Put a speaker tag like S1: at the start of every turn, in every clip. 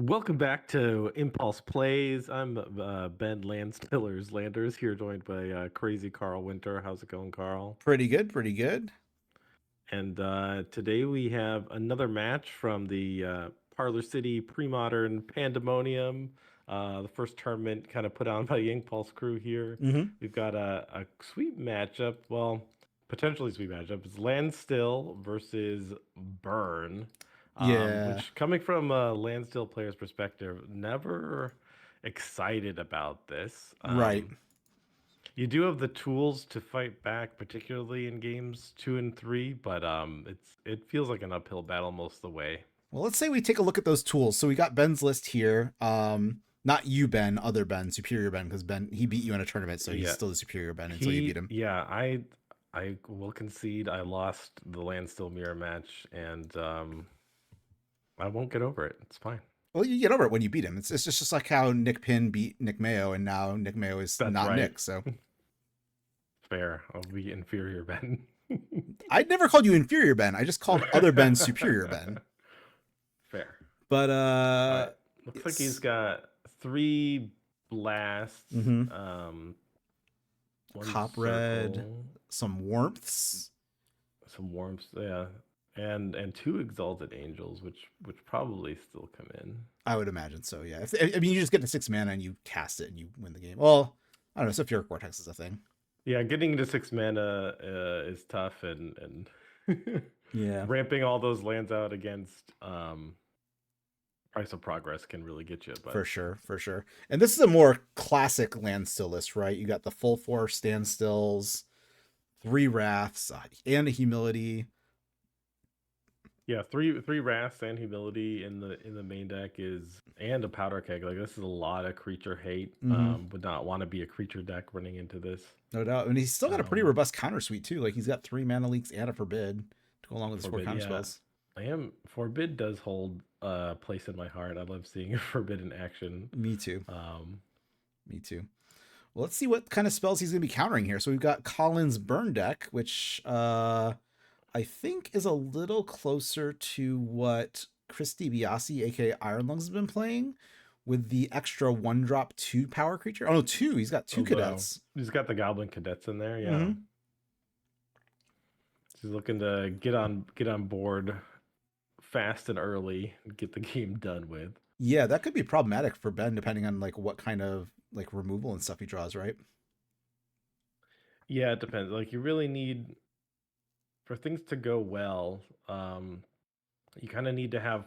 S1: Welcome back to Impulse Plays. I'm Ben Landstillers Landers here, joined by Crazy Carl Winter. How's it going, Carl?
S2: Pretty good, pretty good.
S1: And today we have another match from the Parlor City Pre-Modern Pandemonium. The first tournament kind of put on by the Impulse crew here.
S2: Hmm.
S1: We've got a sweet matchup. Well, potentially sweet matchup. It's Landstill versus Burn.
S2: Yeah,
S1: Which coming from a Landstill player's perspective, never excited about this.
S2: right.
S1: You do have the tools to fight back, particularly in games 2 and 3, but it feels like an uphill battle most of the way.
S2: Well, let's say we take a look at those tools. So we got Ben's list here. Not you, Ben, other Ben, Superior Ben, because Ben he beat you in a tournament, so he's
S1: Yeah,
S2: still the Superior Ben until you beat him.
S1: I will concede I lost the Landstill mirror match, and I won't get over it. It's fine.
S2: Well, you get over it when you beat him. It's just like how Nick Pin beat Nick Mayo, and now Nick Mayo is
S1: That's
S2: not
S1: right.
S2: Nick. So
S1: Fair. I'll be inferior, Ben.
S2: I never called you inferior Ben. I just called other Ben Superior Ben.
S1: Fair.
S2: But
S1: All right. Looks like he's
S2: it's
S1: got 3 blasts,
S2: mm-hmm.
S1: one
S2: Cop Red,
S1: circle,
S2: some warmths.
S1: some warmth, yeah, and 2 exalted angels, which probably still come in.
S2: I would imagine so. Yeah. I mean, you just get to 6 mana and you cast it and you win the game. Well, I don't know. Sulfuric Vortex is a thing.
S1: Yeah, getting to 6 mana is tough, and
S2: Yeah.
S1: ramping all those lands out against Price of Progress can really get you. But
S2: For sure. For sure. And this is a more classic Landstill list, right? You got the full force standstills, 3 wraths, and a humility.
S1: yeah, three wraths and humility in the main deck is, and a powder keg. Like, this is a lot of creature hate.
S2: Mm-hmm.
S1: Would not want to be a creature deck running into this.
S2: No doubt. And he's still got a pretty
S1: Um,
S2: robust counter suite, too. Like, he's got 3 mana leaks and a forbid to go along with his 4
S1: Forbid,
S2: counter
S1: yeah.
S2: spells.
S1: Forbid does hold a place in my heart. I love seeing Forbid in action.
S2: Me too.
S1: Um,
S2: Me too. Well, let's see what kind of spells he's going to be countering here. So we've got Colin's Burn deck, which I think is a little closer to what Christy Biasi, aka Iron Lungs, has been playing with the extra 1-drop 2 power creature. Oh no, 2. He's got 2 cadets.
S1: he's got the Goblin Cadets in there. Yeah,
S2: Mm-hmm.
S1: he's looking to get on board fast and early and get the game done with.
S2: Yeah, that could be problematic for Ben depending on like what kind of like removal and stuff he draws, right?
S1: Yeah, it depends. Like, you really need, for things to go well, you kind of need to have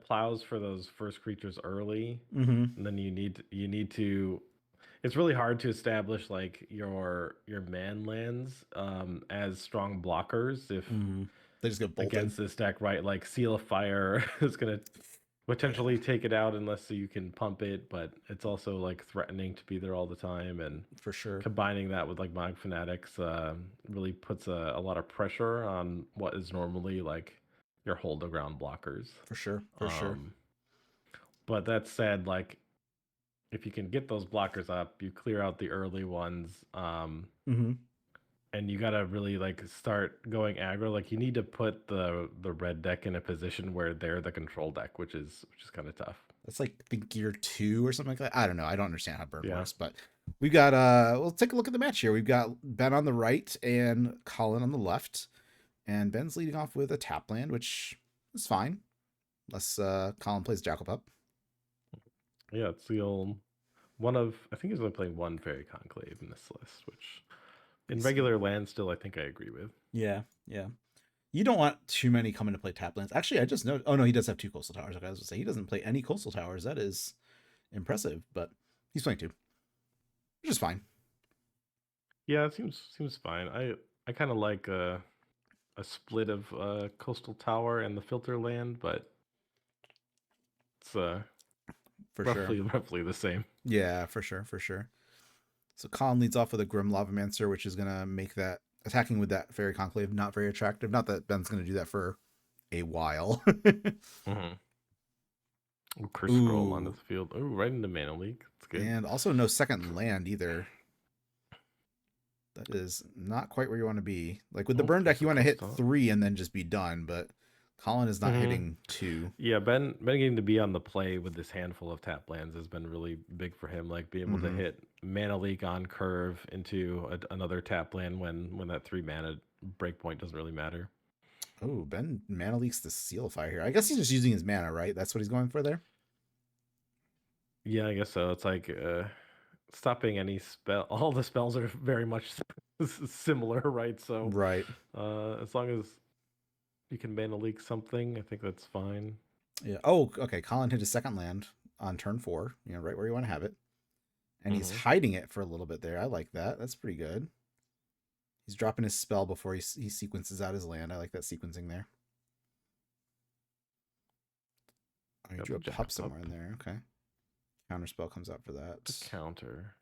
S1: plows for those first creatures early,
S2: Mm-hmm.
S1: and then you need to. It's really hard to establish like your man lands as strong blockers if
S2: Mm-hmm. They just get bolted.
S1: against this deck, right? Like, Seal of Fire is gonna potentially take it out unless you can pump it, but it's also like threatening to be there all the time, and
S2: For sure.
S1: combining that with like Mind Fanatics really puts a lot of pressure on what is normally like your hold the ground blockers.
S2: For sure. For sure.
S1: But that said, like, if you can get those blockers up, you clear out the early ones,
S2: Mm-hmm.
S1: and you gotta really like start going aggro. Like, you need to put the red deck in a position where they're the control deck, which is kind of tough.
S2: That's like the gear 2 or something like that. I don't know. I don't understand how burn
S1: Yeah.
S2: works, but we've got we'll take a look at the match here. We've got Ben on the right and Colin on the left. And Ben's leading off with a tap land, which is fine. Unless Colin plays Jackal.
S1: Yeah, it's the old one of, I think he's only playing one Fairy Conclave in this list, which in regular Landstill I think I agree with.
S2: Yeah, yeah. You don't want too many coming to play tap lands. Actually, I just know. Oh no, he does have 2 coastal towers. Okay, I was gonna say he doesn't play any coastal towers. That is impressive, but he's playing 2, which is fine.
S1: Yeah, it seems fine. I kind of like a split of Coastal Tower and the Filter Land, but it's
S2: For
S1: roughly
S2: sure.
S1: roughly the same.
S2: Yeah, for sure, for sure. So Colin leads off with a Grim Lavamancer, which is gonna make that attacking with that Fairy Conclave not very attractive. Not that Ben's gonna do that for a while.
S1: Mm-hmm. Curse Scroll onto
S2: Ooh,
S1: the field. Ooh, right into Mana Leak. It's good.
S2: and also no second land either. That is not quite where you want to be. Like with the
S1: Oh,
S2: burn deck,
S1: there's
S2: you
S1: a
S2: want to hit
S1: Coastal.
S2: 3 and then just be done. But Colin is not
S1: Hmm.
S2: hitting 2.
S1: Yeah, Ben getting to be on the play with this handful of tap lands has been really big for him. Like being able to
S2: Mm-hmm.
S1: hit mana leak on curve into another tap land when that 3 mana breakpoint doesn't really matter.
S2: Oh, Ben mana leaks the Seal of Fire here. I guess he's just using his mana, right? That's what he's going for there.
S1: Yeah, I guess so. It's like stopping any spell. All the spells are very much similar, right? So
S2: Right.
S1: as long as you can mana leak something, I think that's fine.
S2: Yeah. Oh, okay. Colin hit his second land on turn 4. Right where you want to have it, and he's
S1: Hmm.
S2: hiding it for a little bit there. I like that. That's pretty good. He's dropping his spell before he sequences out his land. I like that sequencing there. Oh, he
S1: Got
S2: drew
S1: the
S2: a
S1: Jackal
S2: pup somewhere
S1: Pup
S2: in there. Okay. Counter spell comes out for
S1: to
S2: that.
S1: counter.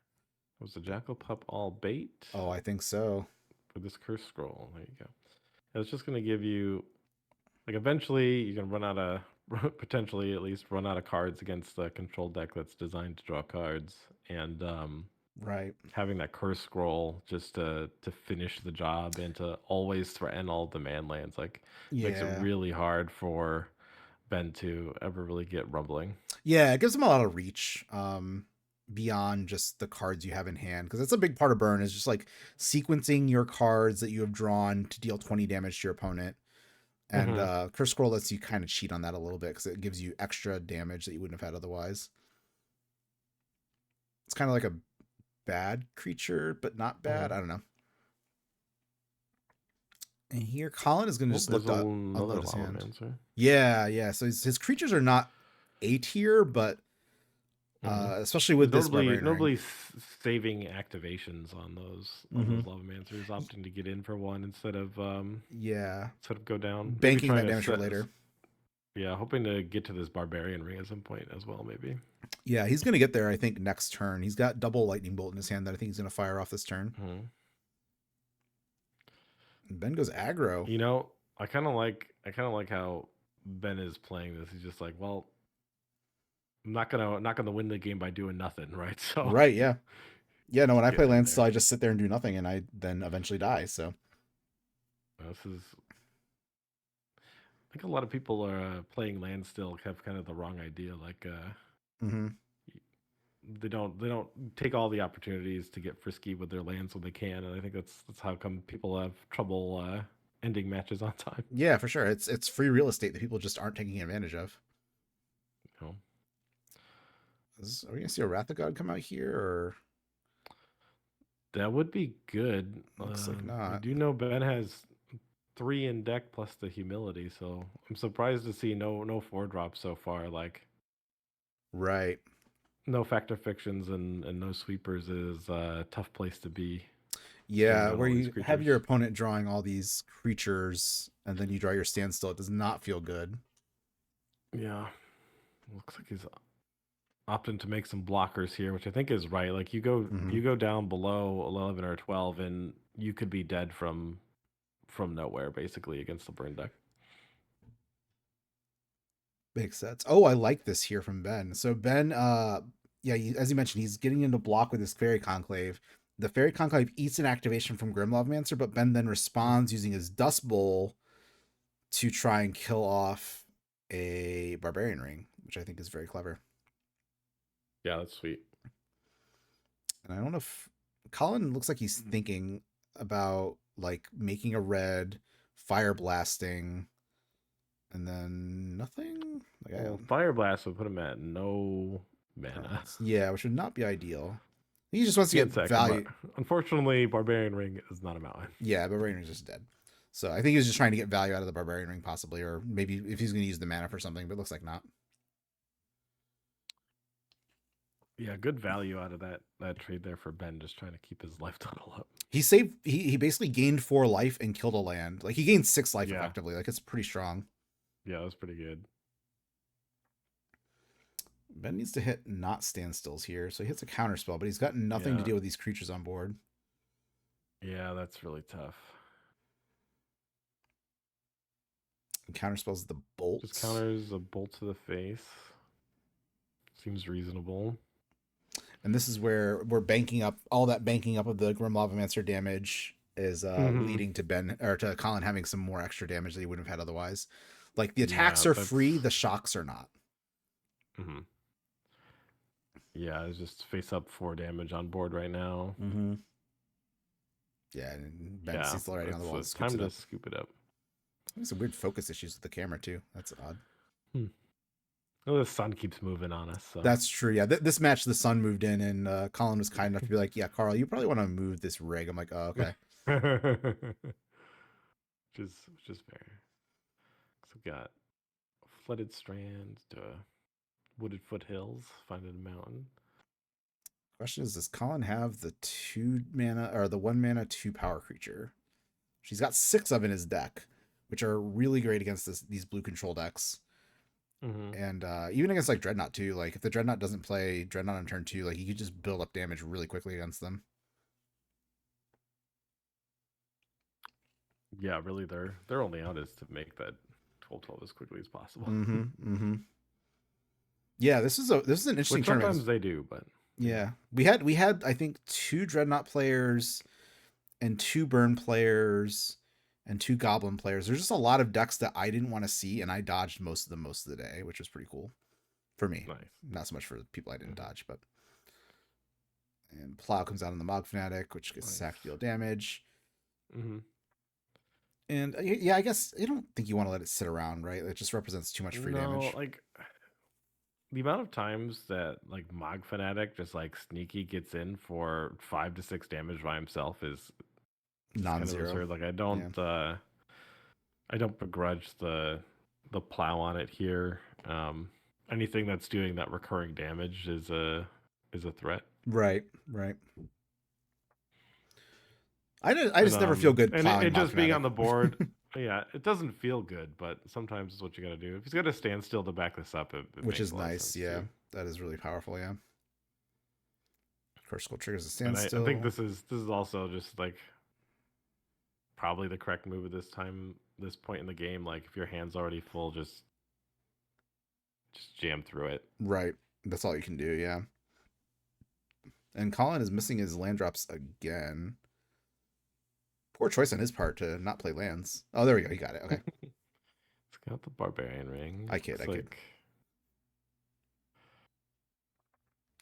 S1: Was the Jackal Pup all bait
S2: Oh, I think so.
S1: for this curse scroll? There you go. It's just going to give you, like, eventually you can run out of, potentially at least run out of cards against the control deck that's designed to draw cards. And
S2: Right.
S1: having that curse scroll just to finish the job and to always threaten all the man lands, like, makes it
S2: Yeah.
S1: really hard for Ben to ever really get rumbling.
S2: Yeah, it gives him a lot of reach. Beyond just the cards you have in hand, because that's a big part of burn, is just like sequencing your cards that you have drawn to deal 20 damage to your opponent. And
S1: Hmm.
S2: Curse Scroll lets you kind of cheat on that a little bit because it gives you extra damage that you wouldn't have had otherwise. It's kind of like a bad creature, but not bad.
S1: Hmm.
S2: I don't know. And here, Colin is going to
S1: Oh,
S2: just
S1: there's
S2: look to
S1: another
S2: unload his
S1: Lava
S2: hand.
S1: Mancer.
S2: Yeah, yeah. So his creatures are not A tier, but
S1: Hmm.
S2: especially with this
S1: Notably,
S2: Barbarian Ring.
S1: notably saving activations on
S2: Mm-hmm.
S1: those Lava-Mancers, opting to get in for one
S2: Yeah,
S1: instead of go down. Maybe
S2: banking
S1: trying
S2: that
S1: to
S2: damage for
S1: set,
S2: later.
S1: yeah, hoping to get to this Barbarian Ring at some point as well, maybe.
S2: Yeah, he's going to get there, I think, next turn. He's got double Lightning Bolt in his hand that I think he's going to fire off this turn.
S1: Hmm.
S2: And Ben goes aggro.
S1: You know, I kind of like how Ben is playing this. He's just like, well, I'm not gonna win the game by doing nothing, right? So
S2: Right, yeah. Yeah, no, when
S1: just
S2: I play
S1: getting in
S2: Landstill,
S1: there.
S2: I just sit there and do nothing, and I then eventually die. So,
S1: This is, I think a lot of people are playing Landstill have kind of the wrong idea. Like,
S2: mm-hmm.
S1: they don't take all the opportunities to get frisky with their lands when they can, and I think that's how come people have trouble ending matches on time.
S2: Yeah, for sure. It's free real estate that people just aren't taking advantage of.
S1: You know?
S2: Are we gonna see a Wrath of God come out here, or
S1: That would be good.
S2: looks like
S1: I
S2: not?
S1: do know Ben has 3 in deck plus the humility, so I'm surprised to see no 4 drops so far. Like
S2: Right.
S1: no factor fictions and no sweepers is a tough place to be. Staring
S2: Yeah,
S1: down
S2: where
S1: all these
S2: you have
S1: creatures.
S2: your opponent drawing all these creatures, and then you draw your standstill. It does not feel good.
S1: Yeah, looks like he's opting to make some blockers here, which I think is right. Like
S2: Mm-hmm.
S1: you go down below 11 or 12, and you could be dead from nowhere basically against the burn deck.
S2: Makes sense. Oh, I like this here from Ben. So Ben, yeah, as you mentioned, he's getting into block with his Fairy Conclave. The Fairy Conclave eats an activation from Grimlovemancer, but Ben then responds using his Dust Bowl to try and kill off a Barbarian Ring, which I think is very clever.
S1: Yeah, that's sweet.
S2: And I don't know if Colin looks like he's thinking about like making a red, fire blasting, and then nothing. Like,
S1: Well, Fire Blast would put him at no mana.
S2: yeah, which would not be ideal. He just wants to
S1: Be in
S2: get
S1: second,
S2: value.
S1: but unfortunately, Barbarian Ring is not a mountain.
S2: Yeah, Barbarian Ring's just dead. So I think he's just trying to get value out of the Barbarian Ring, possibly, or maybe if he's going to use the mana for something, but it looks like not.
S1: Yeah, good value out of that trade there for Ben, just trying to keep his life total up.
S2: He saved. He basically gained 4 life and killed a land. Like he gained 6 life
S1: Yeah.
S2: effectively. Like it's pretty strong.
S1: Yeah, that was pretty good.
S2: Ben needs to hit not standstills here, so he hits a counter spell, but he's got nothing to
S1: Yeah.
S2: deal with these creatures on board.
S1: Yeah, that's really tough.
S2: And counter spells the bolts.
S1: Just counters a bolt to the face. Seems reasonable.
S2: And this is where we're banking up all that banking up of the Grim Lavamancer damage is leading to Ben or to Colin having some more extra damage that he wouldn't have had otherwise. Like the attacks are free,
S1: that's
S2: the shocks are not.
S1: mhm. Yeah, it's just face up 4 damage on board right now.
S2: Mm-hmm. Yeah, and Ben
S1: Yeah,
S2: sees the writing on the wall and
S1: it's
S2: scoops
S1: time
S2: it
S1: to
S2: up.
S1: scoop it up.
S2: There's some weird focus issues with the camera too. That's odd.
S1: Well, the sun keeps moving on us, so
S2: That's true. Yeah, this match the sun moved in, and Colin was kind enough to be like, "Yeah, Carl, you probably want to move this rig." I'm like, "Oh, okay."
S1: which is fair. So we've got flooded strands to wooded foothills, finding a mountain.
S2: Question is, does Colin have the 2 mana or the 1 mana 2 power creature? She's got 6 of in his deck, which are really great against these blue control decks.
S1: Mm-hmm.
S2: And even against like Dreadnought too. Like if the Dreadnought doesn't play Dreadnought on turn 2, like you could just build up damage really quickly against them.
S1: Yeah, really, their only out is to make that 12/12 as quickly as possible.
S2: Mm-hmm. Mm-hmm. Yeah, this is an interesting
S1: Which
S2: tournament.
S1: sometimes they do, but
S2: yeah, we had I think 2 Dreadnought players and 2 Burn players and 2 Goblin players. There's just a lot of decks that I didn't want to see, and I dodged most of them most of the day, which was pretty cool for me.
S1: nice.
S2: Not so much for the people I didn't dodge, but. And Plow comes out on the Mog Fanatic, which gets sack deal damage.
S1: Mm-hmm.
S2: And yeah, I guess I don't think you want to let it sit around, right? It just represents too much free damage.
S1: Like the amount of times that like Mog Fanatic just like sneaky gets in for 5 to 6 damage by himself is
S2: Non-zero.
S1: Kind of absurd. Like I don't begrudge the plow on it here. Anything that's doing that recurring damage is a threat.
S2: Right. I just never feel good plowing.
S1: And it just being on the board, yeah, it doesn't feel good, but sometimes it's what you got to do. If he's got to stand still to back this up,
S2: which is nice. Yeah, that is really powerful. Yeah. First school triggers a standstill.
S1: I think this is also just like probably the correct move at this point in the game. Like if your hand's already full, just jam through it.
S2: Right. That's all you can do. Yeah. And Colin is missing his land drops again. Poor choice on his part to not play lands. Oh, there we go. He got it. Okay.
S1: It's got the Barbarian Ring.
S2: I kid.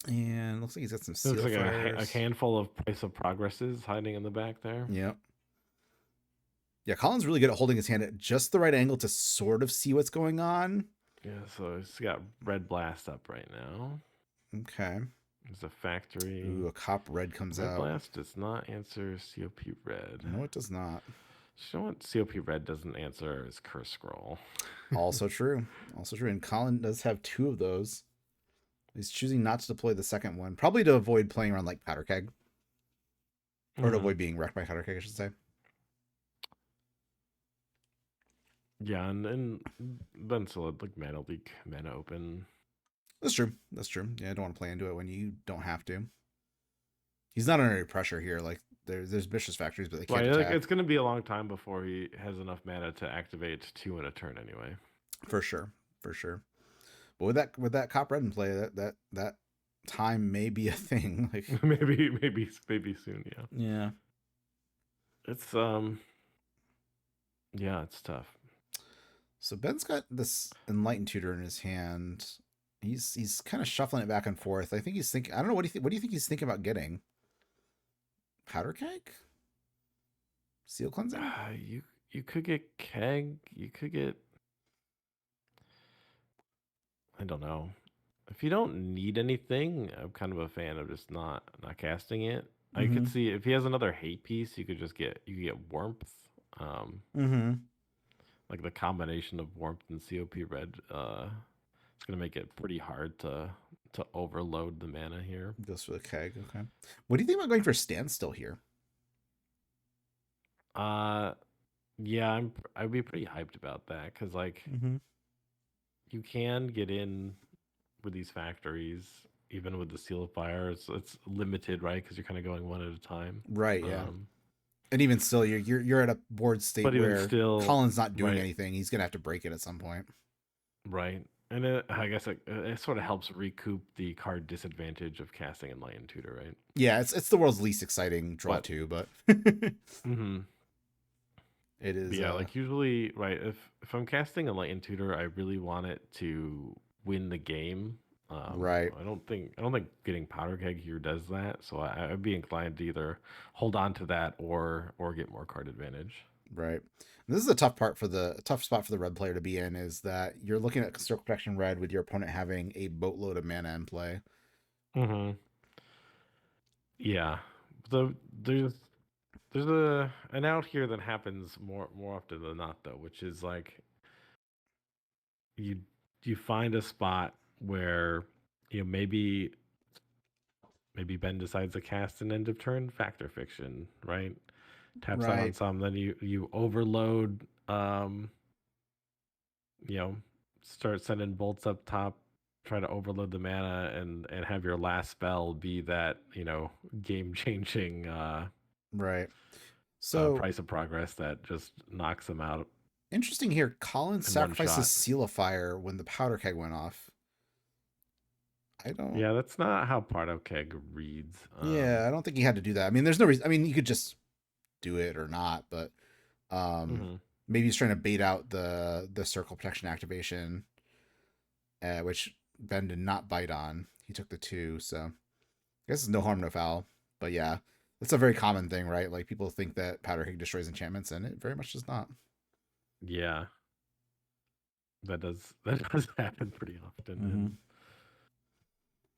S2: And looks like he's got some seal
S1: looks like
S2: fires.
S1: a handful of Price of Progresses hiding in the back there.
S2: Yep. Yeah, Colin's really good at holding his hand at just the right angle to sort of see what's going on.
S1: Yeah, so he's got Red Blast up right now.
S2: Okay.
S1: There's a factory.
S2: Ooh, a cop red comes out.
S1: Red Blast does not answer COP Red.
S2: No, it does not.
S1: You know what COP Red doesn't answer is Curse Scroll.
S2: Also true. And Colin does have 2 of those. He's choosing not to deploy the second one, probably to avoid playing around like Powder Keg. Or to avoid being wrecked by Powder Keg, I should say.
S1: Yeah, and then still like Mana Leak, Mana Open.
S2: That's true. Yeah, I don't want to play into it when you don't have to. He's not under any pressure here. Like there's vicious factories, but they can't attack.
S1: It's going to be a long time before he has enough mana to activate 2 in a turn anyway.
S2: For sure. But with that cop red in play, that time may be a thing. Like
S1: maybe soon.
S2: Yeah.
S1: It's it's tough.
S2: So Ben's got this Enlightened Tutor in his hand. He's kind of shuffling it back and forth. I think he's thinking. I don't know. What do you think he's thinking about getting? Powder Keg? Seal Cleansing?
S1: You could get Keg. You could get. I don't know. If you don't need anything, I'm kind of a fan of just not casting it. I could see if he has another hate piece, you could get Warmth. Like the combination of Warmth and COP Red, it's gonna make it pretty hard to overload the mana here.
S2: Goes for the Keg. Okay. What do you think about going for Standstill here?
S1: Yeah, I'd be pretty hyped about that because like you can get in with these factories even with the Seal of Fire. It's limited, right? Because you're kind of going one at a time.
S2: Right. Yeah. And even still, you're at a board state where Colin's not doing anything. He's gonna have to break it at some point.
S1: Right. And I guess it sort of helps recoup the card disadvantage of casting Enlightened Tutor, right?
S2: Yeah, it's the world's least exciting draw too, but It is.
S1: Yeah, like usually, right? If I'm casting a Light Tutor, I really want it to win the game.
S2: Right.
S1: I don't think getting Powder Keg here does that. So I'd be inclined to either hold on to that or get more card advantage.
S2: Right. And this is a tough spot for the red player to be in, is that you're looking at Circle Protection red with your opponent having a boatload of mana in play.
S1: Mm-hmm. Yeah. So there's an out here that happens more often than not though, which is like you you find a spot where maybe Ben decides to cast an end of turn factor fiction, right? Taps out on
S2: Right.
S1: some, then you overload, you know, start sending bolts up top, try to overload the mana and have your last spell be that, game changing
S2: Right. So
S1: price of progress that just knocks them out
S2: interesting here. Collins
S1: in one
S2: sacrifices
S1: shot.
S2: Seal of Fire when the powder keg went off. I don't.
S1: Yeah, that's not how Pardo Keg reads.
S2: Yeah, I don't think he had to do that. I mean, there's no reason. I mean, you could just do it or not, but
S1: Mhm.
S2: maybe he's trying to bait out the circle protection activation, which Ben did not bite on. He took the 2, so I guess it's no harm, no foul. But yeah, that's a very common thing, right? Like people think that powder keg destroys enchantments, and it very much does not.
S1: Yeah, that does happen pretty often,
S2: Mm-hmm.
S1: and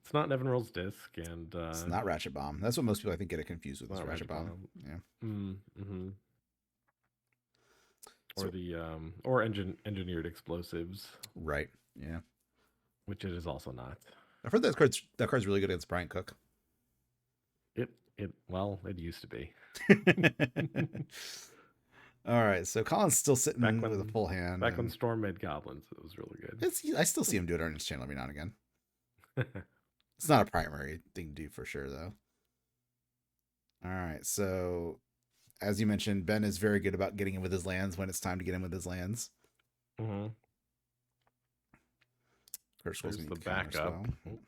S1: it's not Nevin Roll's disc, and
S2: It's not Ratchet Bomb. That's what most people I think get it confused with. Is
S1: not
S2: Ratchet
S1: Ratchet
S2: Bomb.
S1: Bomb.
S2: Yeah.
S1: Mm-hmm. Or
S2: So
S1: the or engineered explosives,
S2: right. Yeah.
S1: which it is also not.
S2: I've heard that card's really good against Brian Cook.
S1: It used to be.
S2: All right, so Colin's still
S1: back
S2: sitting with a
S1: when
S2: full hand,
S1: back when
S2: and
S1: Storm made goblins, it was really good.
S2: I still see him do it on his channel every now and again. It's not a primary thing to do for sure, though. All right, so as you mentioned, Ben is very good about getting in with his lands when it's time to get in with his lands.
S1: Mm-hmm.
S2: There's
S1: the backup.
S2: Ooh,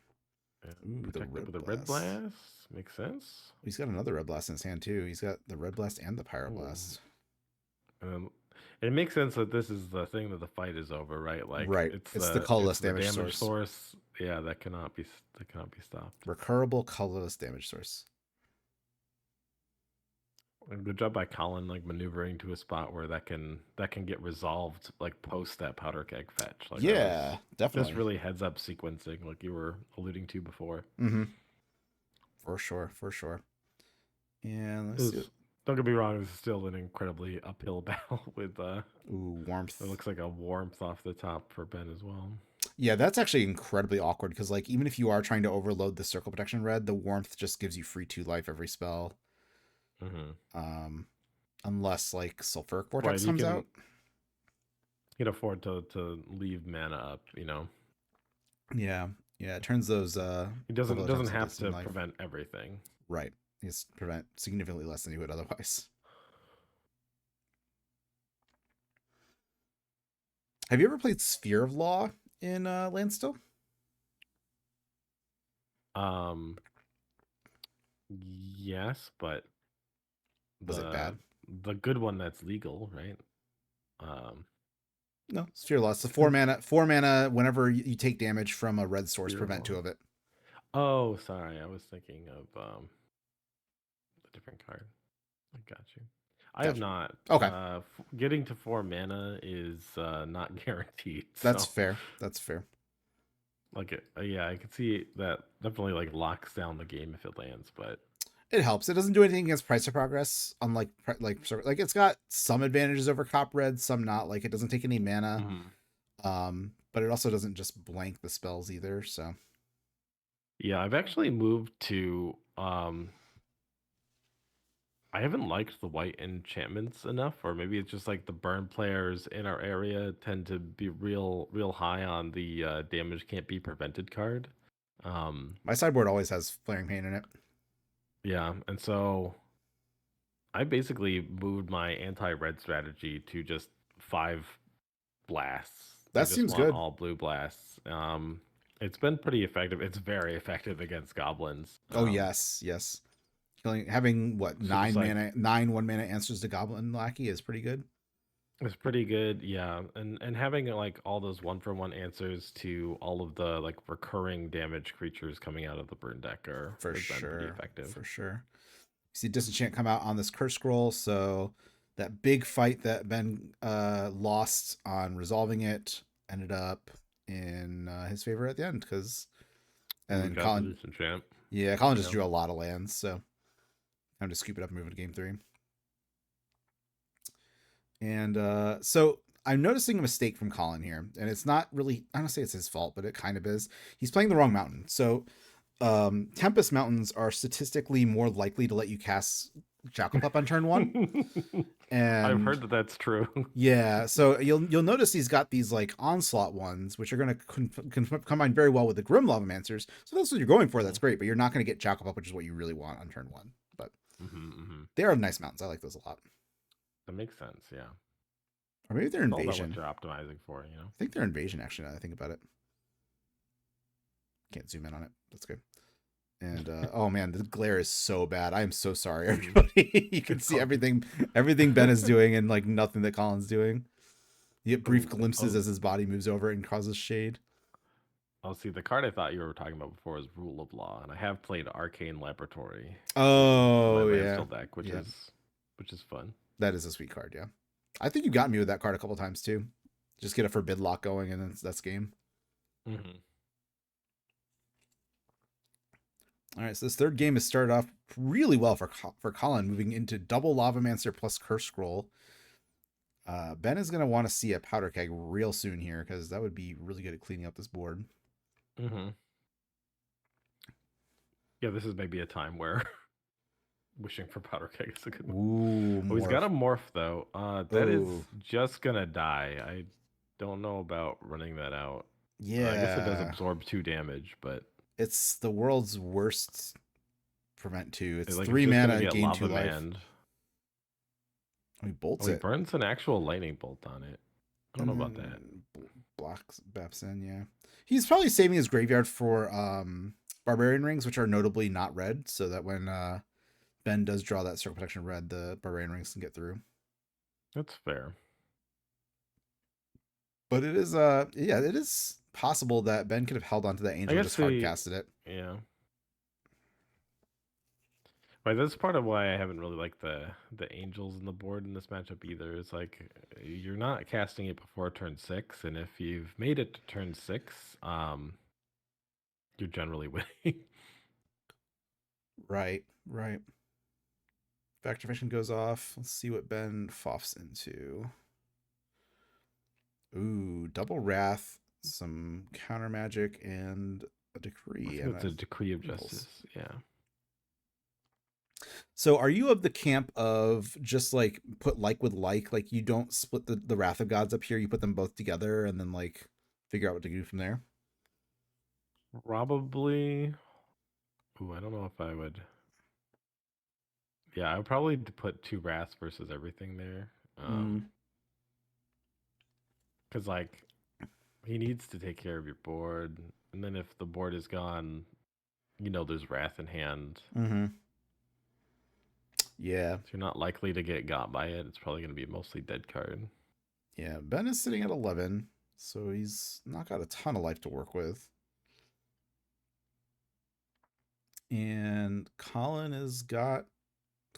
S2: the
S1: Protected with a
S2: Red
S1: red
S2: Blast.
S1: blast. Makes sense.
S2: He's got another Red Blast in his hand, too. He's got the Red Blast and the Pyro
S1: Ooh.
S2: Blast.
S1: It makes sense that this is the thing that the fight is over, right? Like
S2: Right. It's the colorless damage
S1: source. Yeah, that cannot be stopped.
S2: Recurable colorless damage source.
S1: And good job by Colin, like maneuvering to a spot where that can get resolved, like post that powder keg fetch. Like
S2: Yeah, definitely.
S1: Just really heads up sequencing, like you were alluding to before.
S2: Mm-hmm. For sure. And let's see.
S1: Don't get me wrong, this is still an incredibly uphill battle with
S2: warmth.
S1: It looks like a warmth off the top for Ben as well.
S2: Yeah, that's actually incredibly awkward because like even if you are trying to overload the circle protection red, the warmth just gives you free 2 life every spell.
S1: Mm-hmm.
S2: Unless like sulfuric vortex comes out.
S1: You can afford to leave mana up,
S2: Yeah, it turns those.
S1: It doesn't have to prevent everything.
S2: Right, it's prevent significantly less than you would otherwise. Have you ever played Sphere of Law in Landstill?
S1: Yes, but
S2: was it bad?
S1: The good one that's legal, right?
S2: No, Sphere of Law. It's a 4 mana. 4 mana. Whenever you take damage from a red source, prevent 2 of it.
S1: Oh, sorry, I was thinking of a different card. I got you. I have not.
S2: Okay.
S1: Getting to 4 mana is not guaranteed.
S2: That's fair.
S1: Like yeah, I can see that definitely like locks down the game if it lands, but
S2: it helps. It doesn't do anything against price of progress, unlike like it's got some advantages over cop red, some not. Like it doesn't take any mana, but it also doesn't just blank the spells either. So
S1: yeah, I've actually moved to I haven't liked the white enchantments enough, or maybe it's just like the burn players in our area tend to be real high on the damage can't be prevented card.
S2: My sideboard always has Flaring Pain in it.
S1: Yeah, and so I basically moved my anti-red strategy to just 5 blasts.
S2: That seems good.
S1: All blue blasts. It's been pretty effective. It's very effective against goblins.
S2: Oh yes. Having what 9 mana, 9 1 mana answers to Goblin Lackey is pretty good.
S1: It's pretty good, yeah. And having like all those 1-for-1 answers to all of the like recurring damage creatures coming out of the burn deck
S2: For
S1: has been pretty
S2: sure.
S1: effective.
S2: For sure. You see Disenchant come out on this curse scroll, so that big fight that Ben lost on resolving it ended up in his favor at the end because and
S1: Ooh,
S2: then
S1: got the
S2: Colin,
S1: disenchant.
S2: yeah, Colin just
S1: Yeah.
S2: drew a lot of lands, so time to scoop it up and move into game 3. And so I'm noticing a mistake from Colin here, and it's not really, I don't say it's his fault, but it kind of is. He's playing the wrong mountain. So Tempest mountains are statistically more likely to let you cast Jackal on turn 1.
S1: I've
S2: And
S1: heard that that's true.
S2: yeah, so you'll notice he's got these like onslaught ones, which are going to combine very well with the Grim Lavamancers. So that's what you're going for. That's great, but you're not going to get Jackal, which is what you really want on turn 1. But they are nice mountains. I like those a lot.
S1: That makes sense, yeah.
S2: Or maybe they're
S1: It's all about what
S2: invasion.
S1: you're optimizing for, you know?
S2: I think they're invasion, actually, now that I think about it. Can't zoom in on it. That's good. And oh man, the glare is so bad. I am so sorry, everybody. You can see everything Ben is doing and like nothing that Colin's doing. You get brief glimpses as his body moves over and causes shade.
S1: Oh, see, the card I thought you were talking about before is Rule of Law, and I have played Arcane Laboratory.
S2: Oh
S1: my
S2: yeah,
S1: Landstill deck, which is fun.
S2: That is a sweet card. Yeah, I think you got me with that card a couple times too. Just get a forbid lock going, and then that's game.
S1: Mm-hmm.
S2: All right, so this third game has started off really well for Colin, moving into double Lavamancer plus Curse Scroll. Ben is going to want to see a Powder Keg real soon here because that would be really good at cleaning up this board.
S1: Mm-hmm. Yeah, this is maybe a time where wishing for Powder Keg is a good one.
S2: Ooh,
S1: he's got a morph though. That is just gonna die. I don't know about running that out.
S2: Yeah,
S1: I guess it does absorb 2 damage, but
S2: it's the world's worst prevent 2. It's
S1: like,
S2: 3
S1: it's
S2: mana,
S1: get
S2: gain
S1: lava
S2: 2 life.
S1: manned.
S2: He bolts
S1: He
S2: it.
S1: burns an actual lightning bolt on it. I don't know about that.
S2: Blocks Bepson, yeah. He's probably saving his graveyard for Barbarian Rings, which are notably not red, so that when Ben does draw that Circle Protection red, the Barbarian Rings can get through.
S1: That's fair.
S2: But it is it is possible that Ben could have held onto that angel and just hard casted it.
S1: Yeah. Right, that's part of why I haven't really liked the angels in the board in this matchup either. It's like you're not casting it before turn 6, and if you've made it to turn 6, you're generally winning.
S2: Right. Activation goes off. Let's see what Ben foffs into. Ooh, double Wrath, some counter magic, and a decree.
S1: It's a decree of justice. Yeah.
S2: So are you of the camp of just like put like with like you don't split the Wrath of Gods up here, you put them both together and then like figure out what to do from there?
S1: Probably. Ooh, I don't know if I would. Yeah, I would probably put 2 Wraths versus everything there. Because like he needs to take care of your board, and then if the board is gone, there's Wrath in hand.
S2: Yeah.
S1: So you're not likely to get got by it. It's probably going to be a mostly dead card.
S2: Yeah, Ben is sitting at 11, so he's not got a ton of life to work with. And Colin has got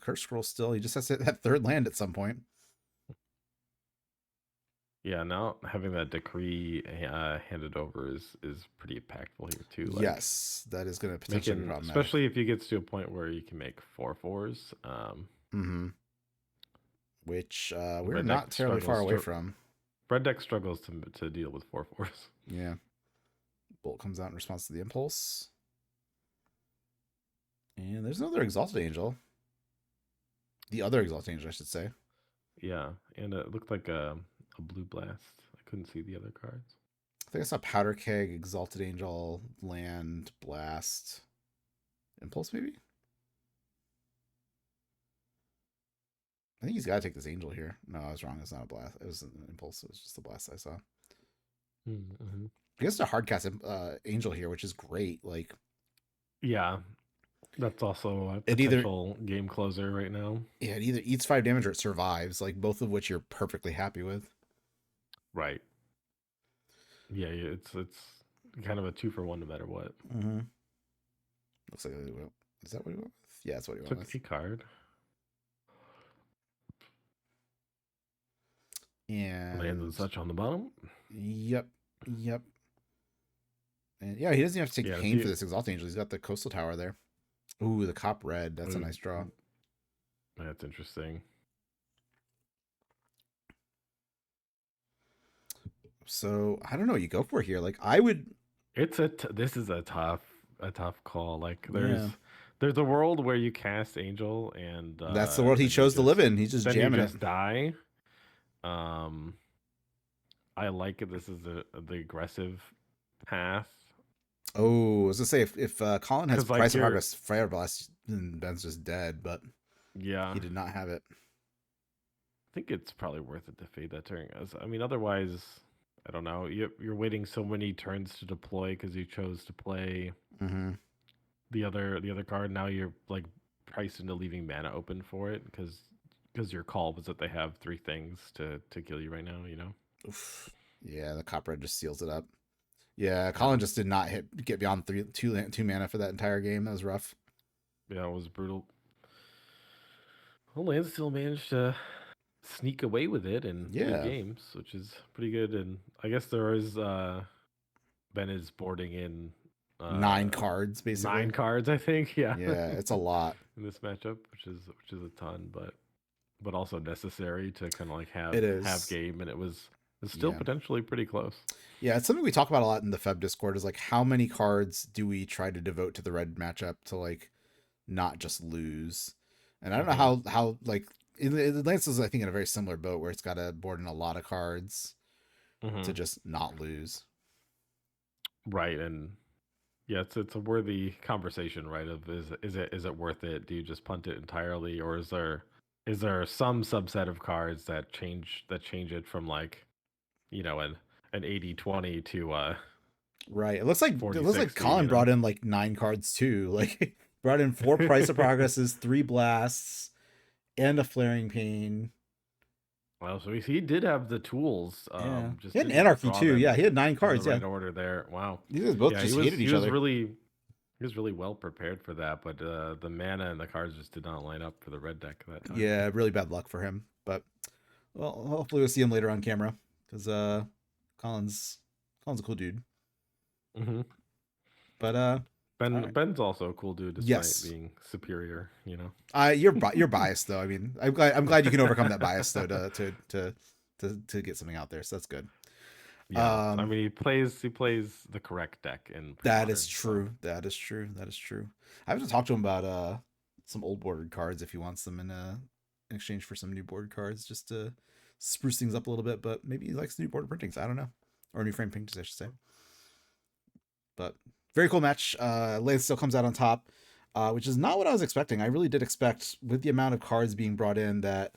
S2: Curse Scroll still. He just has to hit that 3rd land at some point.
S1: Yeah, now having that decree handed over is pretty impactful here too.
S2: Like, yes, that is going to potentially be problematic.
S1: Especially if you get to a point where you can make 4/4s.
S2: Which we're not terribly far away from.
S1: Red deck struggles to deal with 4/4s.
S2: Yeah. Bolt comes out in response to the impulse. And there's another Exalted Angel. The other Exalted Angel, I should say.
S1: Yeah, and it looked like a blue blast. I couldn't see the other cards.
S2: I think I saw Powder Keg, Exalted Angel, Land, Blast, Impulse, maybe? I think he's got to take this Angel here. No, I was wrong. It's not a Blast. It was an Impulse. It was just the Blast I saw. I guess a hard cast Angel here, which is great. Like,
S1: yeah. That's also a
S2: It either
S1: potential game closer right now.
S2: it either eats 5 damage or it survives, like both of which you're perfectly happy with.
S1: Right. Yeah, it's kind of a 2-for-1 no matter what.
S2: Mm-hmm. Looks like is that what he went with? Yeah, that's what he went
S1: Took
S2: with.
S1: a card. Lands and
S2: And
S1: such on the bottom.
S2: yep, yep. And yeah, he doesn't even have to take
S1: Yeah,
S2: pain for this Exalt Angel. He's got the Coastal Tower there. Ooh, the Cop Red. That's a nice draw.
S1: That's interesting.
S2: So I don't know what you go for here. Like I would.
S1: This is a tough call. Like
S2: Yeah.
S1: there's a world where you cast Angel and
S2: That's the world he
S1: then you
S2: chose to live in. He's just
S1: then you
S2: jamming
S1: just
S2: it.
S1: die. I like it. This is the aggressive path.
S2: Oh, I was gonna say if Colin has
S1: 'Cause, like,
S2: Price of
S1: you're
S2: Progress Fire Blast, then Ben's just dead. But
S1: yeah,
S2: he did not have it.
S1: I think it's probably worth it to fade that turn. I mean, otherwise, I don't know. You're waiting so many turns to deploy because you chose to play
S2: Mm-hmm.
S1: the other card. Now you're like priced into leaving mana open for it because your call was that they have 3 things to kill you right now. You know.
S2: Oof. Yeah, the Cop Red just seals it up. Yeah, Colin just did not get beyond two mana for that entire game. That was rough.
S1: Yeah, it was brutal. Well, Landstill managed to sneak away with it in 3
S2: Yeah.
S1: games, which is pretty good. And I guess there is Ben is boarding in
S2: 9 cards basically.
S1: 9 cards, I think. Yeah.
S2: Yeah, it's a lot
S1: in this matchup, which is a ton, but also necessary to kind of like have
S2: It is.
S1: have game, and it's still potentially pretty close.
S2: Yeah, it's something we talk about a lot in the Feb Discord is like how many cards do we try to devote to the red matchup to like not just lose. And I don't know how like Lance is I think in a very similar boat where it's got to board in a lot of cards to just not lose.
S1: Right, and yeah, it's a worthy conversation, right? Of is it worth it? Do you just punt it entirely, or is there some subset of cards that change it from like, you know, an 80-20 to
S2: Right. It looks like
S1: 40-60,
S2: Colin brought in like 9 cards too. Like brought in 4 Price of Progresses, 3 blasts, and a Flaring Pain.
S1: Well, so he did have the tools.
S2: Yeah.
S1: Just
S2: He had an
S1: didn't
S2: Anarchy
S1: draw
S2: too.
S1: them
S2: Yeah, he had 9
S1: in
S2: cards.
S1: the
S2: Yeah.
S1: right order there. Wow.
S2: These guys both
S1: Yeah,
S2: just hated each other.
S1: He was really well prepared for that, but the mana and the cards just did not line up for the red deck that time.
S2: Yeah, really bad luck for him. But well, hopefully we'll see him later on camera because Colin's a cool dude.
S1: Mm-hmm.
S2: But
S1: Ben's also a cool dude despite being superior. You know.
S2: You're biased though. I mean, I'm glad you can overcome that bias though to get something out there. So that's good.
S1: Yeah, I mean he plays the correct deck in
S2: that is true. So. That is true. I have to talk to him about some old bordered cards if he wants them in exchange for some new board cards just to spruce things up a little bit. But maybe he likes new border printings. I don't know, or new frame paintings, I should say. But very cool match. Landstill comes out on top, which is not what I was expecting. I really did expect, with the amount of cards being brought in, that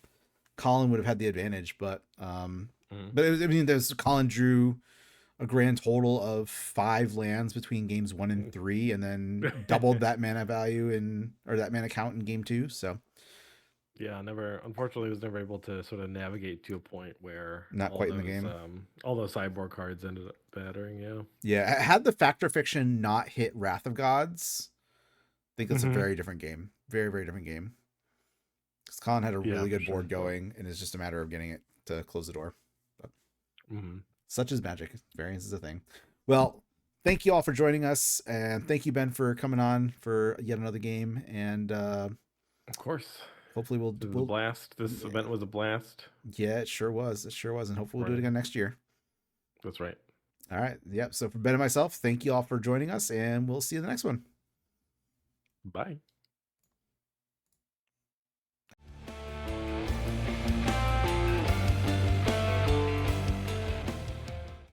S2: Colin would have had the advantage. But Colin drew a grand total of 5 lands between games 1 and 3, and then doubled that mana value or that mana count in game 2. So
S1: yeah, unfortunately was never able to sort of navigate to a point where
S2: not quite in the game.
S1: All those sideboard cards ended up battering.
S2: Yeah. Had the Factor Fiction not hit Wrath of Gods, I think it's a very different game. Very, very different game. Because Colin had a really good board going, and it's just a matter of getting it to close the door. But such is magic. Variance is a thing. Well, thank you all for joining us, and thank you, Ben, for coming on for yet another game. And
S1: of course,
S2: hopefully we'll
S1: a blast. This event was a blast.
S2: Yeah, it sure was. And hopefully we'll do it again next year.
S1: That's right.
S2: All right. Yep. So for Ben and myself, thank you all for joining us, and we'll see you in the next one.
S1: Bye.